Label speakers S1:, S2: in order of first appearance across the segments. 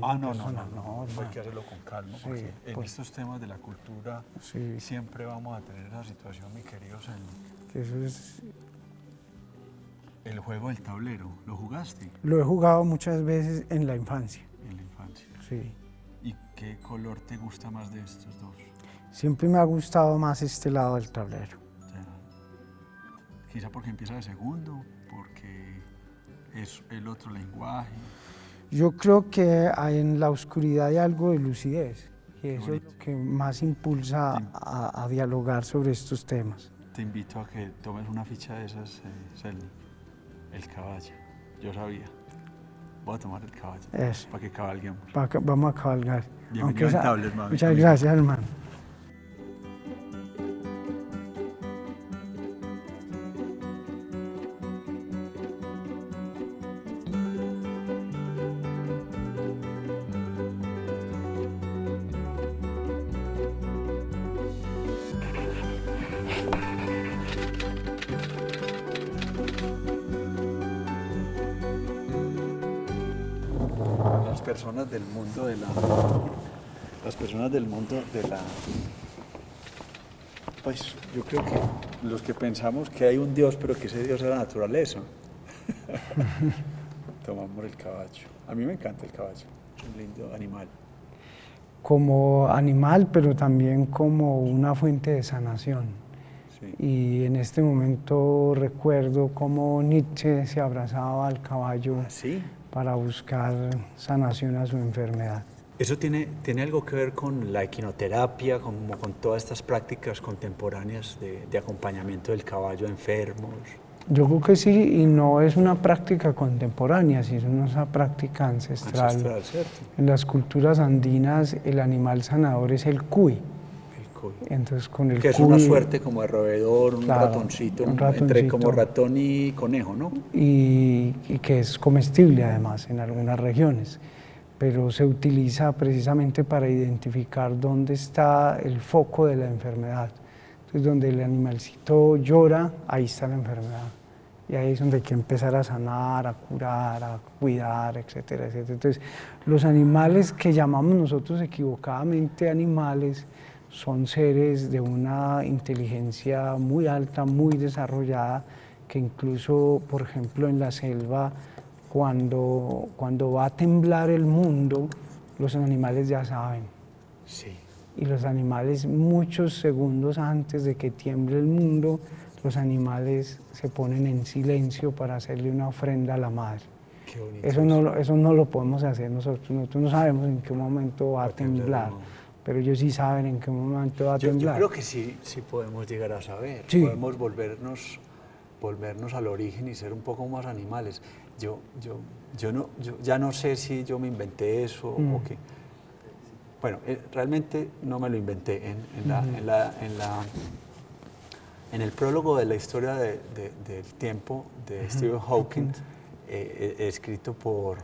S1: no,
S2: personal.
S1: no, hay
S2: hermano.
S1: que hacerlo con calma,
S2: Sí,
S1: porque en
S2: pues.
S1: estos temas de la cultura
S2: Sí.
S1: siempre vamos a tener esa situación, mi querido Selma.
S2: Que eso es,
S1: El juego del tablero, ¿lo jugaste
S2: lo he jugado muchas veces en la infancia.
S1: en la infancia?
S2: Sí.
S1: ¿Y qué color te gusta más de estos dos?
S2: Siempre me ha gustado más este lado del tablero.
S1: O sea, quizá porque empieza de segundo, porque es el otro lenguaje.
S2: Yo creo que en la oscuridad hay algo de lucidez y eso es
S1: bonito.
S2: lo que más impulsa a dialogar sobre estos temas.
S1: Te invito a que tomes una ficha de esas, Selma. El caballo. Yo sabía. Voy a tomar el caballo
S2: Eso.
S1: para que cabalguemos.
S2: Vamos a cabalgar.
S1: Bienvenido al Tabler, mami.
S2: Muchas gracias, hermano.
S1: Las personas del mundo de la... Las personas del mundo de la... Pues yo creo que los que pensamos que hay un Dios, pero que ese Dios es la naturaleza. Tomamos el caballo. A mí me encanta el caballo. Es un lindo animal.
S2: Como animal, pero también como una fuente de sanación.
S1: Sí.
S2: Y en este momento recuerdo cómo Nietzsche se abrazaba al caballo
S1: ¿Sí?
S2: para buscar sanación a su enfermedad.
S1: ¿Eso tiene algo que ver con la equinoterapia, como con todas estas prácticas contemporáneas de acompañamiento del caballo a enfermos?
S2: Yo creo que sí, y no es una práctica contemporánea, sino una práctica ancestral.
S1: Ancestral, ¿cierto?
S2: En las culturas andinas el animal sanador es el cuy.
S1: El cuy.
S2: Entonces con el
S1: Que es
S2: cuy,
S1: una suerte como de roedor, un
S2: claro,
S1: ratoncito,
S2: un
S1: entre
S2: ratoncito.
S1: como ratón y conejo, ¿no?
S2: y que es comestible además en algunas regiones, pero se utiliza precisamente para identificar dónde está el foco de la enfermedad. Entonces, donde el animalcito llora, ahí está la enfermedad. Y ahí es donde hay que empezar a sanar, a curar, a cuidar, etcétera, etcétera. Entonces, los animales que llamamos nosotros equivocadamente animales son seres de una inteligencia muy alta, muy desarrollada, que incluso, por ejemplo, en la selva, cuando va a temblar el mundo, los animales ya saben.
S1: Sí.
S2: Y los animales, muchos segundos antes de que tiemble el mundo, los animales se ponen en silencio para hacerle una ofrenda a la madre.
S1: Qué bonito.
S2: Eso no lo podemos hacer nosotros. Nosotros no sabemos en qué momento va a temblar, pero ellos sí saben en qué momento va a temblar.
S1: Yo creo que sí podemos llegar a saber.
S2: Sí.
S1: Podemos volvernos al origen y ser un poco más animales. Yo ya no sé si yo me inventé eso o qué. Bueno, realmente no me lo inventé. En el prólogo de la historia del tiempo de Stephen Hawking, escrito por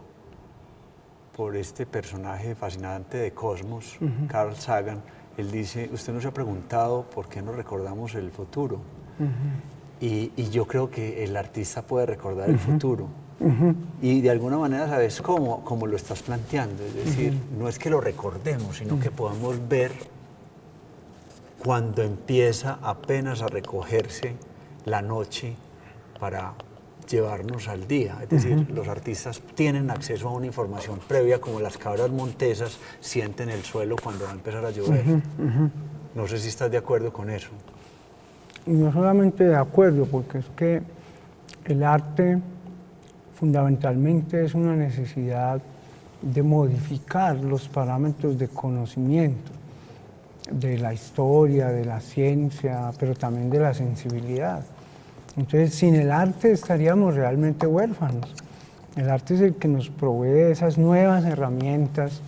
S1: este personaje fascinante de Cosmos, Carl Sagan, él dice, usted no se ha preguntado por qué no recordamos el futuro. Y yo creo que el artista puede recordar el futuro. Y de alguna manera, ¿sabes cómo? Como lo estás planteando. Es decir, no es que lo recordemos, sino que podamos ver cuando empieza apenas a recogerse la noche para llevarnos al día. Es decir, los artistas tienen acceso a una información previa, como las cabras montesas sienten el suelo cuando va a empezar a llover. No sé si estás de acuerdo con eso.
S2: Y no solamente de acuerdo, porque es que el arte fundamentalmente es una necesidad de modificar los parámetros de conocimiento de la historia, de la ciencia, pero también de la sensibilidad. Entonces, sin el arte estaríamos realmente huérfanos. El arte es el que nos provee esas nuevas herramientas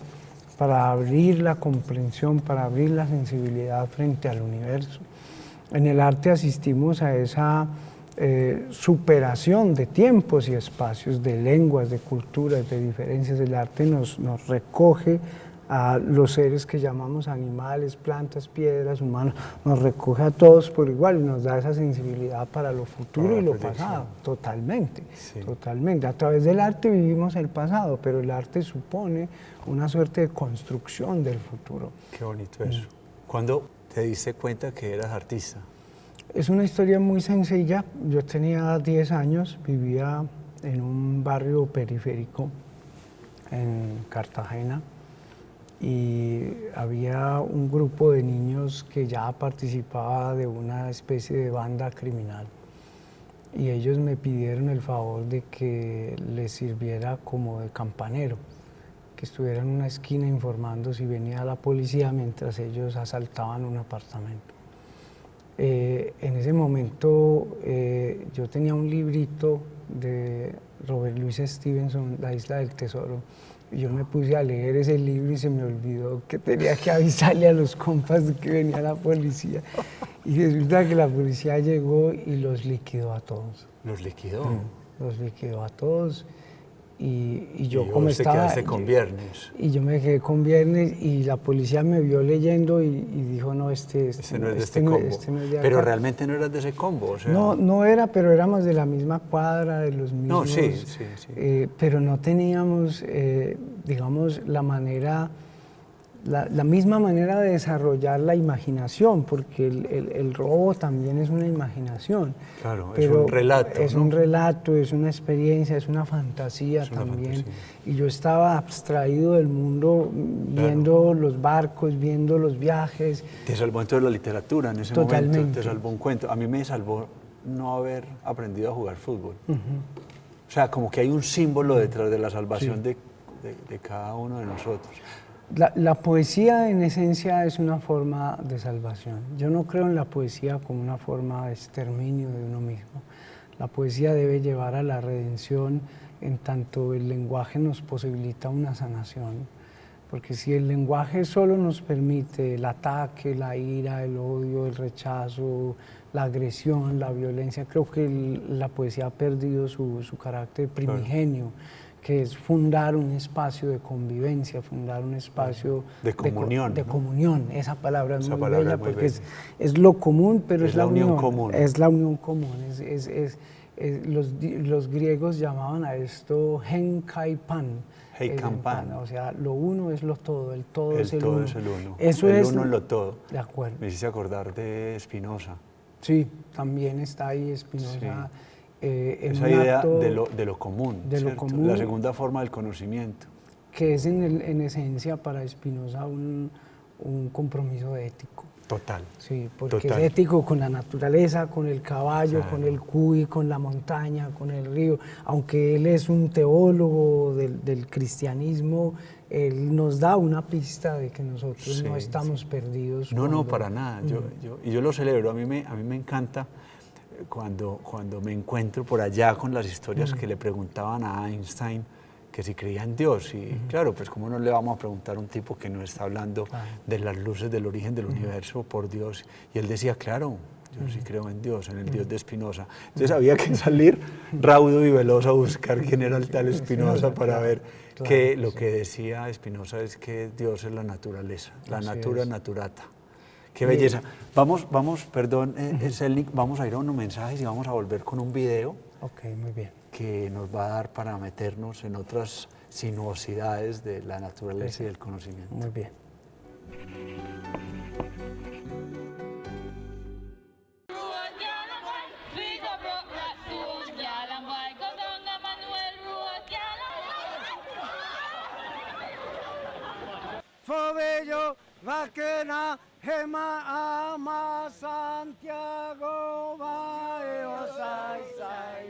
S2: para abrir la comprensión, para abrir la sensibilidad frente al universo. En el arte asistimos a esa superación de tiempos y espacios, de lenguas, de culturas, de diferencias. El arte nos recoge a los seres que llamamos animales, plantas, piedras, humanos, nos recoge a todos por igual y nos da esa sensibilidad para lo futuro y lo pasado, totalmente, totalmente. A través del arte vivimos el pasado, pero el arte supone una suerte de construcción del futuro.
S1: Qué bonito eso. ¿Cuándo te diste cuenta que eras artista?
S2: Es una historia muy sencilla. Yo tenía 10 años, vivía en un barrio periférico en Cartagena y había un grupo de niños que ya participaba de una especie de banda criminal y ellos me pidieron el favor de que les sirviera como de campanero, que estuviera en una esquina informando si venía la policía mientras ellos asaltaban un apartamento. En ese momento yo tenía un librito de Robert Louis Stevenson, La Isla del Tesoro, y yo me puse a leer ese libro y se me olvidó que tenía que avisarle a los compas de que venía la policía. Y resulta que la policía llegó y los liquidó a todos.
S1: ¿Los liquidó?
S2: Los liquidó a todos. Y yo
S1: y
S2: como
S1: vos te
S2: estaba...
S1: quedaste con Viernes.
S2: Y yo me quedé con Viernes y la policía me vio leyendo y dijo, no, este
S1: no es de este combo.
S2: No es de
S1: pero
S2: acá.
S1: realmente no eras de ese combo, o sea...
S2: No era, pero éramos de la misma cuadra, de los mismos...
S1: No, sí.
S2: Pero no teníamos, digamos, la manera... La misma manera de desarrollar la imaginación, porque el robo también es una imaginación.
S1: Claro,
S2: pero
S1: es un relato.
S2: Es un relato, es una experiencia, es una fantasía también. Y yo estaba abstraído del mundo, viendo los barcos, viendo los viajes.
S1: Te salvó entonces la literatura en ese momento, te salvó un cuento. A mí me salvó no haber aprendido a jugar fútbol. O sea, como que hay un símbolo detrás de la salvación de cada uno de nosotros.
S2: La poesía en esencia es una forma de salvación. Yo no creo en la poesía como una forma de exterminio de uno mismo. La poesía debe llevar a la redención en tanto el lenguaje nos posibilita una sanación. Porque si el lenguaje solo nos permite el ataque, la ira, el odio, el rechazo, la agresión, la violencia, creo que la poesía ha perdido su carácter primigenio. Que es fundar un espacio de convivencia, fundar un espacio
S1: de comunión.
S2: De comunión. Esa palabra es muy bella porque es lo común, pero es la unión común. Es la unión común. Los griegos llamaban a esto hen kai pan.
S1: Pan.
S2: O sea, lo uno es lo todo, el todo es el uno.
S1: El todo es el uno.
S2: Eso
S1: el
S2: es
S1: uno es lo todo.
S2: De acuerdo.
S1: Me hiciste acordar de Spinoza.
S2: Sí, también está ahí Spinoza. Sí.
S1: Esa idea de lo común,
S2: de lo común,
S1: la segunda forma del conocimiento.
S2: Que es en esencia para Spinoza un compromiso ético.
S1: Total.
S2: Sí, porque es ético con la naturaleza, con el caballo, con el cuy, con la montaña, con el río. Aunque él es un teólogo del cristianismo, él nos da una pista de que nosotros no estamos perdidos.
S1: No, para nada. Yo lo celebro. A mí me encanta cuando me encuentro por allá con las historias que le preguntaban a Einstein que si creía en Dios. Y claro, pues cómo no le vamos a preguntar a un tipo que no está hablando de las luces del origen del universo por Dios. Y él decía, claro, yo sí creo en Dios, en el Dios de Spinoza. Entonces había que salir raudo y veloz a buscar quién era el tal Spinoza para ver que lo que decía Spinoza es que Dios es la naturaleza, la natura naturata. Qué belleza. Vamos, perdón, Selnik, vamos a ir a unos mensajes y vamos a volver con un video.
S2: Ok, muy bien.
S1: Que nos va a dar para meternos en otras sinuosidades de la naturaleza y del conocimiento.
S2: Muy bien. Fobello, Vaquena, Gema, Ama, Santiago, Baeo, Sai, Sai,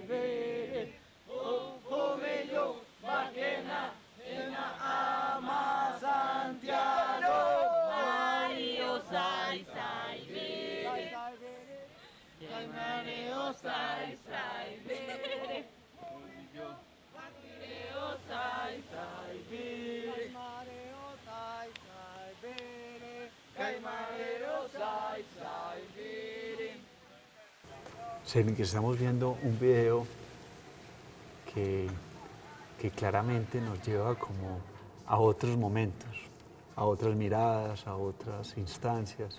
S2: Fobello, Vaquena, Gema, Ama, Santiago, Baeo, Sai, Sai, Caimareo, Sai, Sai, Fobello, Vaquena, Sai, Sai,
S1: Selnik, estamos viendo un video que claramente nos lleva como a otros momentos. a otras miradas, a otras instancias,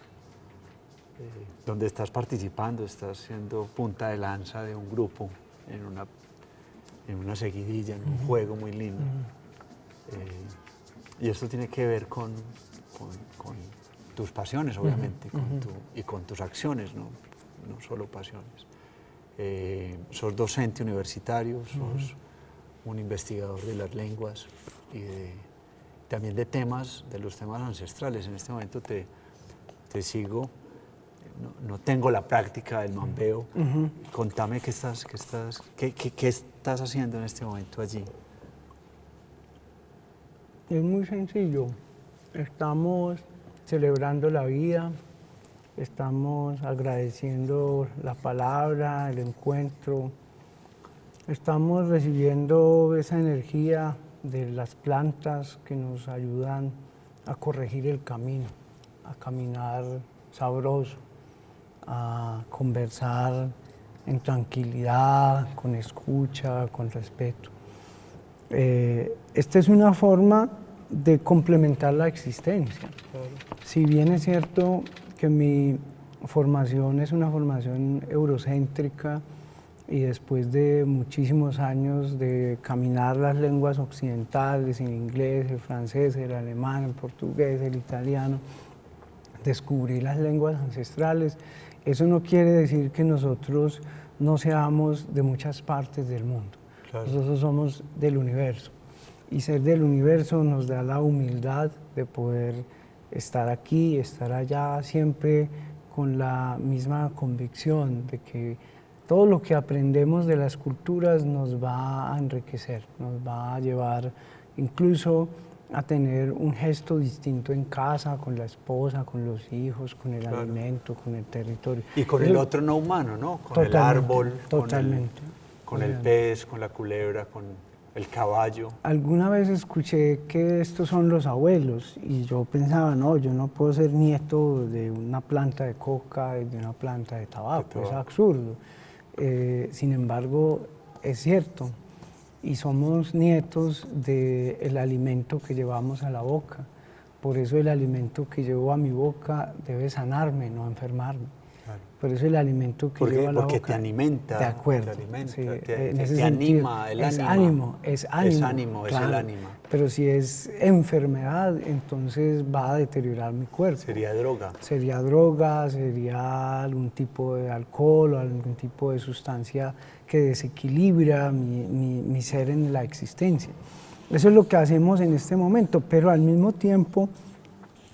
S1: donde estás participando, estás siendo punta de lanza de un grupo en una seguidilla, en un juego muy lindo. Y esto tiene que ver con tus pasiones, obviamente, y con tus acciones, no solo pasiones. Sos docente universitario, sos un investigador de las lenguas y también de los temas ancestrales. En este momento te sigo, no tengo la práctica del mambeo. Contame qué estás haciendo en este momento allí.
S2: Es muy sencillo. Estamos celebrando la vida, estamos agradeciendo la palabra, el encuentro, estamos recibiendo esa energía de las plantas que nos ayudan a corregir el camino, a caminar sabroso, a conversar en tranquilidad, con escucha, con respeto. Esta es una forma de complementar la existencia. Si bien es cierto que mi formación es una formación eurocéntrica y después de muchísimos años de caminar las lenguas occidentales, el inglés, el francés, el alemán, el portugués, el italiano, descubrí las lenguas ancestrales, eso no quiere decir que nosotros no seamos de muchas partes del mundo. Claro. Nosotros somos del universo y ser del universo nos da la humildad de poder estar aquí, estar allá, siempre con la misma convicción de que todo lo que aprendemos de las culturas nos va a enriquecer, nos va a llevar incluso a tener un gesto distinto en casa, con la esposa, con los hijos, con el alimento, con el territorio.
S1: Y con el otro no humano, ¿no? Con el árbol, con el pez, con la culebra, con el caballo.
S2: Alguna vez escuché que estos son los abuelos y yo pensaba, no, yo no puedo ser nieto de una planta de coca y de una planta de tabaco, es absurdo. Sin embargo, es cierto. Y somos nietos del alimento que llevamos a la boca. Por eso el alimento que llevo a mi boca debe sanarme, no enfermarme. Claro. Por eso el alimento que llevo a la boca...
S1: Porque te alimenta.
S2: De acuerdo.
S1: Te alimenta,
S2: sí,
S1: te anima, el ánimo.
S2: Es ánimo,
S1: claro. Es el ánimo.
S2: Pero si es enfermedad, entonces va a deteriorar mi cuerpo.
S1: Sería droga.
S2: Sería droga, sería algún tipo de alcohol o algún tipo de sustancia que desequilibra mi ser en la existencia. Eso es lo que hacemos en este momento, pero al mismo tiempo,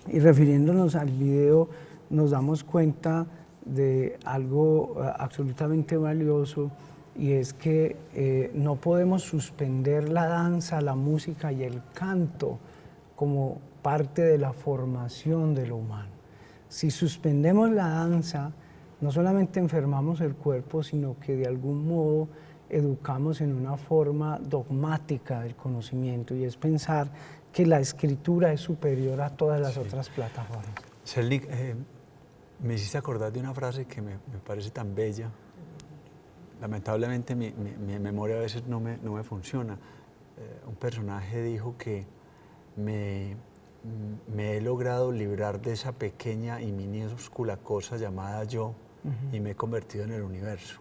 S2: y refiriéndonos al video, nos damos cuenta de algo absolutamente valioso, y es que no podemos suspender la danza, la música y el canto como parte de la formación de lo humano. Si suspendemos la danza, no solamente enfermamos el cuerpo, sino que de algún modo educamos en una forma dogmática del conocimiento, y es pensar que la escritura es superior a todas las otras plataformas.
S1: Selnik, me hiciste acordar de una frase que me parece tan bella. Lamentablemente mi memoria a veces no me funciona. Un personaje dijo que me he logrado librar de esa pequeña y minúscula cosa llamada yo, y me he convertido en el universo.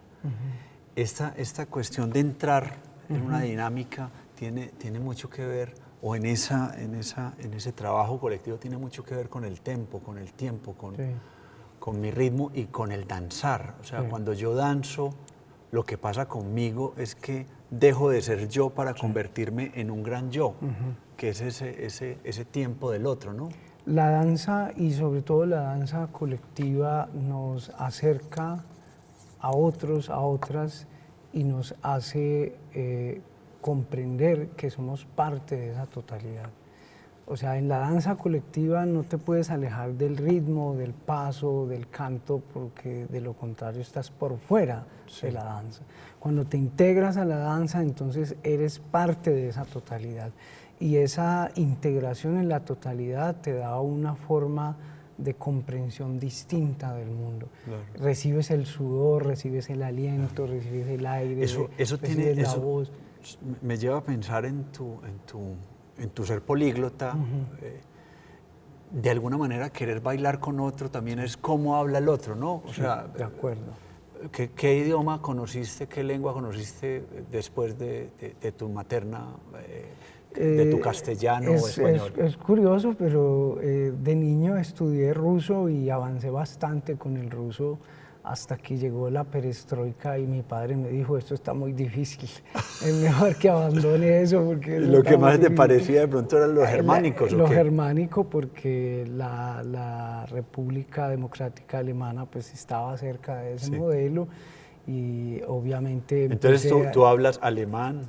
S1: Esta cuestión de entrar en una dinámica tiene mucho que ver, o en ese trabajo colectivo tiene mucho que ver con el tempo, con mi ritmo y con el danzar. O sea, cuando yo danzo, lo que pasa conmigo es que dejo de ser yo para convertirme en un gran yo, que es ese tiempo del otro, ¿no?
S2: La danza, y sobre todo la danza colectiva, nos acerca a otros, a otras, y nos hace comprender que somos parte de esa totalidad. O sea, en la danza colectiva no te puedes alejar del ritmo, del paso, del canto, porque de lo contrario estás por fuera de la danza. Cuando te integras a la danza, entonces eres parte de esa totalidad. Y esa integración en la totalidad te da una forma de comprensión distinta del mundo. Claro. Recibes el sudor, recibes el aliento, recibes el aire, recibes la voz.
S1: Me lleva a pensar en tu ser políglota, de alguna manera querer bailar con otro también es cómo habla el otro, ¿no? O sea,
S2: de acuerdo.
S1: ¿qué idioma conociste, qué lengua conociste después de tu materna, de tu castellano o español?
S2: Es curioso, pero de niño estudié ruso y avancé bastante con el ruso hasta que llegó la perestroika y mi padre me dijo, esto está muy difícil, es mejor que abandone eso porque...
S1: ¿Lo que más te parecía de pronto eran los germánicos?
S2: Lo germánico, porque la República Democrática Alemana pues estaba cerca de ese modelo y obviamente...
S1: Entonces tú hablas alemán,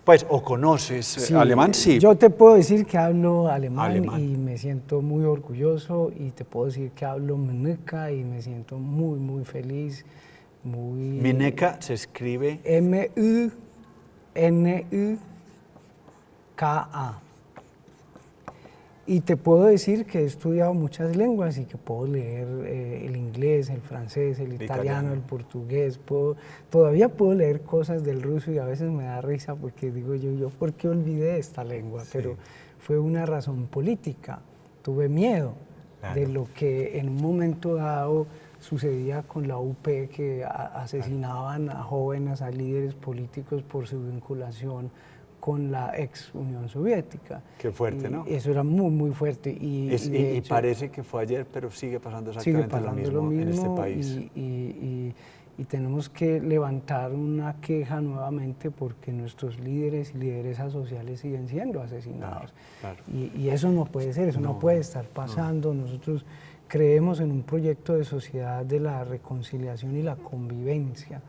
S1: pues, o conoces alemán, sí.
S2: Yo te puedo decir que hablo alemán y me siento muy orgulloso, y te puedo decir que hablo Mneca y me siento muy, muy feliz.
S1: Mneca se escribe...
S2: M-U-N-U-K-A. Y te puedo decir que he estudiado muchas lenguas y que puedo leer el inglés, el francés, el italiano, el portugués. Todavía puedo leer cosas del ruso y a veces me da risa porque digo yo ¿por qué olvidé esta lengua? Sí. Pero fue una razón política. Tuve miedo de lo que en un momento dado sucedía con la UP, que asesinaban a jóvenes, a líderes políticos por su vinculación con la ex Unión Soviética.
S1: Qué fuerte, ¿no?
S2: Eso era muy, muy fuerte. Y
S1: hecho, parece que fue ayer, pero sigue pasando exactamente lo mismo en este país.
S2: Y tenemos que levantar una queja nuevamente porque nuestros líderes y lideresas sociales siguen siendo asesinados. Claro. Y eso no puede ser, eso no puede estar pasando. Nosotros creemos en un proyecto de sociedad de la reconciliación y la convivencia.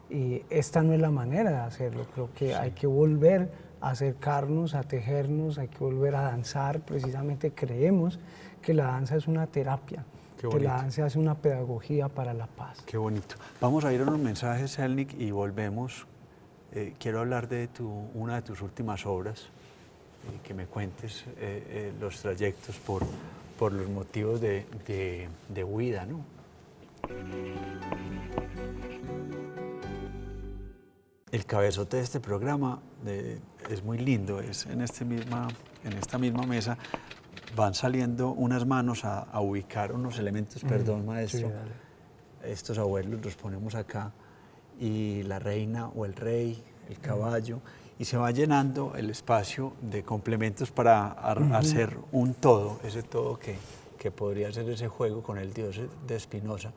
S2: Y esta no es la manera de hacerlo. Creo que hay que volver a acercarnos, a tejernos, hay que volver a danzar. Precisamente creemos que la danza es una terapia, que la danza es una pedagogía para la paz.
S1: Qué bonito. Vamos a ir a unos mensajes, Selnik, y volvemos. Quiero hablar de una de tus últimas obras, que me cuentes los trayectos por los motivos de huida, ¿no? El cabezote de este programa es muy lindo, es en esta misma mesa van saliendo unas manos a ubicar unos elementos, perdón maestro, sí, estos abuelos los ponemos acá, y la reina o el rey, el caballo, y se va llenando el espacio de complementos para hacer un todo, ese todo que podría ser ese juego con el Dios de Spinoza.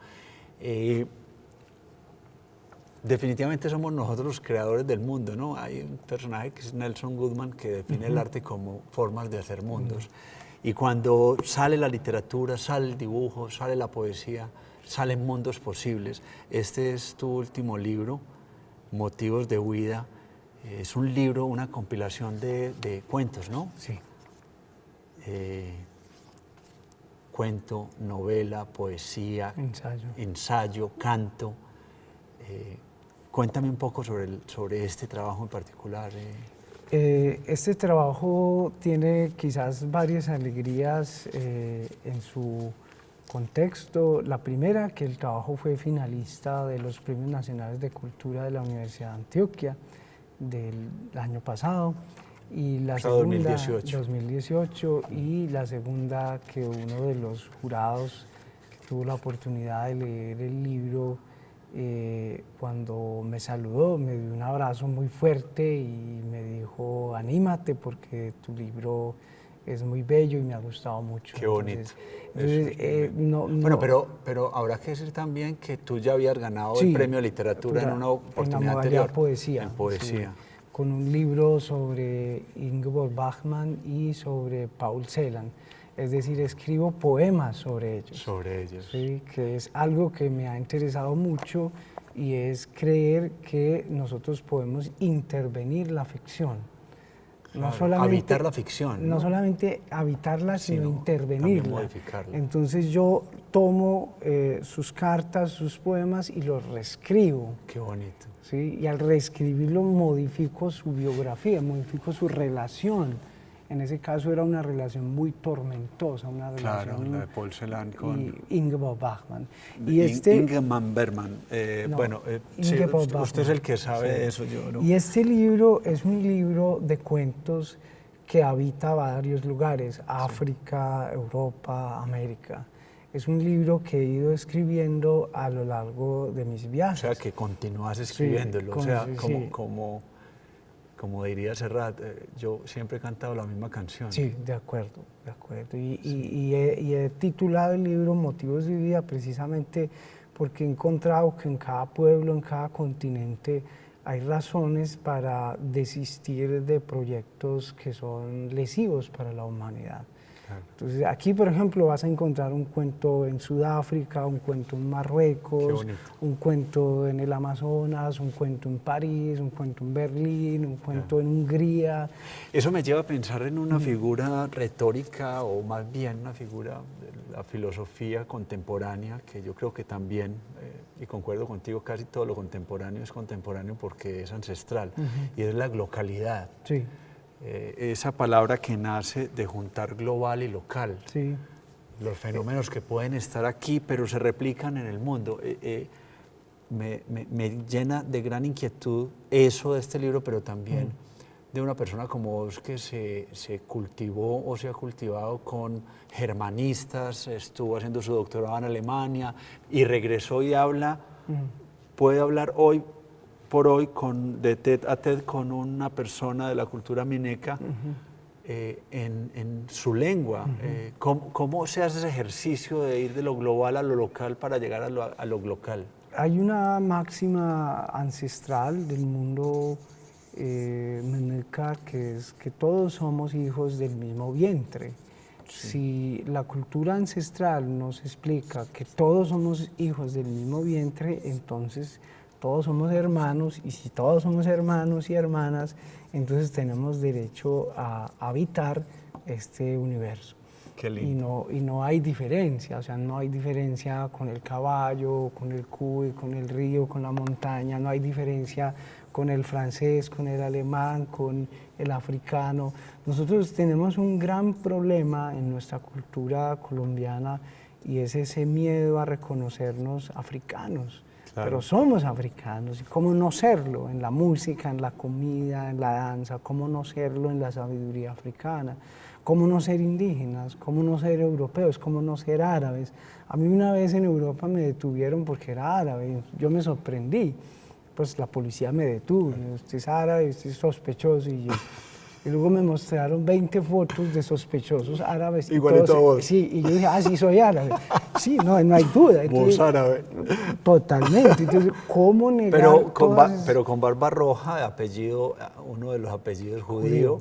S1: Definitivamente somos nosotros los creadores del mundo, ¿no? Hay un personaje que es Nelson Goodman que define el arte como formas de hacer mundos. Y cuando sale la literatura, sale el dibujo, sale la poesía, salen mundos posibles. Este es tu último libro, Motivos de Huida. Es un libro, una compilación de cuentos, ¿no?
S2: Sí.
S1: Cuento, novela, poesía, ensayo, canto. Cuéntame un poco sobre este trabajo en particular.
S2: Este trabajo tiene quizás varias alegrías en su contexto. La primera, que el trabajo fue finalista de los Premios Nacionales de Cultura de la Universidad de Antioquia del año pasado. Y la segunda, 2018, y la segunda, que uno de los jurados que tuvo la oportunidad de leer el libro, cuando me saludó, me dio un abrazo muy fuerte y me dijo, anímate porque tu libro es muy bello y me ha gustado mucho.
S1: Qué bonito. Bueno, pero habrá que decir también que tú ya habías ganado el premio de literatura en una oportunidad anterior.
S2: Poesía.
S1: En poesía.
S2: Sí, con un libro sobre Ingeborg Bachmann y sobre Paul Celan. Es decir, escribo poemas sobre ellos.
S1: Sobre ellos.
S2: Sí, que es algo que me ha interesado mucho, y es creer que nosotros podemos intervenir la ficción.
S1: Claro, no solamente habitar la ficción.
S2: No solamente habitarla, sino intervenirla.
S1: Modificarla.
S2: Entonces yo tomo sus cartas, sus poemas y los reescribo.
S1: Qué bonito.
S2: ¿Sí? Y al reescribirlo modifico su biografía, modifico su relación. En ese caso era una relación muy tormentosa, una relación...
S1: Claro, la de Paul Celan con...
S2: Ingeborg Bachmann.
S1: Ingmar Bergman. Sí, usted es el que sabe eso, yo no.
S2: Y este libro es un libro de cuentos que habita varios lugares, África, Europa, América. Es un libro que he ido escribiendo a lo largo de mis viajes.
S1: O sea, que continúas escribiéndolo.
S2: Sí,
S1: o sea,
S2: sí.
S1: como diría Serrat, yo siempre he cantado la misma canción.
S2: Sí, de acuerdo, de acuerdo. Y he titulado el libro Motivos de Vida precisamente porque he encontrado que en cada pueblo, en cada continente, hay razones para desistir de proyectos que son lesivos para la humanidad. Claro. Entonces, aquí, por ejemplo, vas a encontrar un cuento en Sudáfrica, un cuento en Marruecos, un cuento en el Amazonas, un cuento en París, un cuento en Berlín, un cuento en Hungría.
S1: Eso me lleva a pensar en una figura retórica, o más bien una figura de la filosofía contemporánea, que yo creo que también, y concuerdo contigo, casi todo lo contemporáneo es contemporáneo porque es ancestral, y es la localidad.
S2: Sí.
S1: Esa palabra que nace de juntar global y local.
S2: Sí.
S1: Los fenómenos que pueden estar aquí, pero se replican en el mundo. Me llena de gran inquietud eso de este libro, pero también de una persona como vos que se cultivó o se ha cultivado con germanistas, estuvo haciendo su doctorado en Alemania y regresó y habla, puede hablar hoy por hoy de tête a tête con una persona de la cultura mineca en su lengua. ¿Cómo se hace ese ejercicio de ir de lo global a lo local para llegar a lo local?
S2: Hay una máxima ancestral del mundo meneca que es que todos somos hijos del mismo vientre. Sí. Si la cultura ancestral nos explica que todos somos hijos del mismo vientre, entonces todos somos hermanos, y si todos somos hermanos y hermanas, entonces tenemos derecho a habitar este universo.
S1: Qué lindo.
S2: Y no hay diferencia, o sea, no hay diferencia con el caballo, con el cuy, con el río, con la montaña, no hay diferencia con el francés, con el alemán, con el africano. Nosotros tenemos un gran problema en nuestra cultura colombiana y es ese miedo a reconocernos africanos. Claro. Pero somos africanos, y cómo no serlo en la música, en la comida, en la danza, cómo no serlo en la sabiduría africana, cómo no ser indígenas, cómo no ser europeos, cómo no ser árabes. A mí una vez en Europa me detuvieron porque era árabe, yo me sorprendí, pues la policía me detuvo, usted es árabe, usted es sospechoso, y luego me mostraron 20 fotos de sospechosos árabes.
S1: Igualito a vos.
S2: Sí, y yo dije, sí, soy árabe. Sí, no hay duda.
S1: Vos árabe.
S2: Totalmente. Entonces, ¿cómo negar
S1: pero con barba roja, de apellido, uno de los apellidos judío,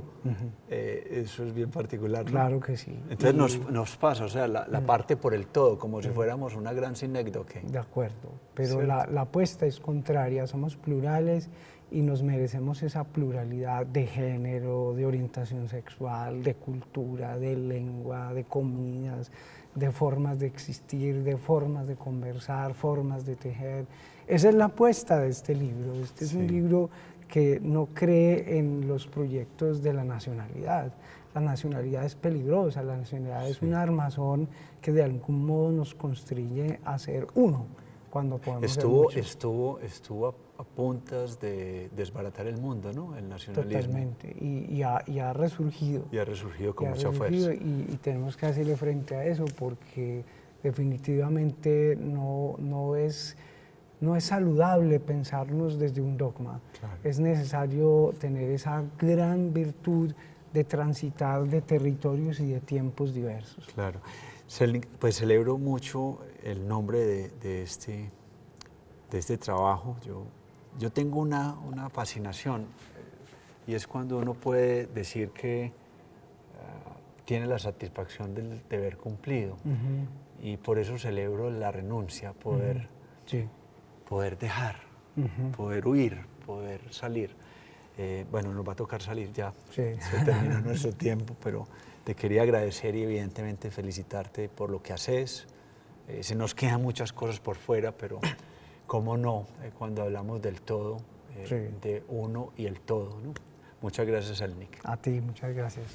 S1: eso es bien particular, ¿no?
S2: Claro que sí.
S1: Entonces nos pasa, o sea, la parte por el todo, como si fuéramos una gran sinécdoque.
S2: De acuerdo, pero la apuesta es contraria, somos plurales, y nos merecemos esa pluralidad de género, de orientación sexual, de cultura, de lengua, de comidas, de formas de existir, de formas de conversar, formas de tejer. Esa es la apuesta de este libro. Este es un libro que no cree en los proyectos de la nacionalidad. La nacionalidad es peligrosa, la nacionalidad es un armazón que de algún modo nos constriñe a ser uno. Cuando podemos
S1: estuvo a puntas de desbaratar el mundo, ¿no? El nacionalismo.
S2: Totalmente, y ha resurgido.
S1: Y ha resurgido con mucha fuerza.
S2: Y tenemos que hacerle frente a eso porque definitivamente no es saludable pensarnos desde un dogma. Claro. Es necesario tener esa gran virtud de transitar de territorios y de tiempos diversos.
S1: Claro. Pues celebro mucho el nombre de este trabajo. Yo tengo una fascinación, y es cuando uno puede decir que tiene la satisfacción del deber cumplido. Y por eso celebro la renuncia, poder dejar, poder huir, poder salir. Bueno, nos va a tocar salir ya, se termina nuestro tiempo, pero te quería agradecer y evidentemente felicitarte por lo que haces. Se nos quedan muchas cosas por fuera, pero cómo no, cuando hablamos del todo, de uno y el todo, ¿no? Muchas gracias, Elnik.
S2: A ti, muchas gracias.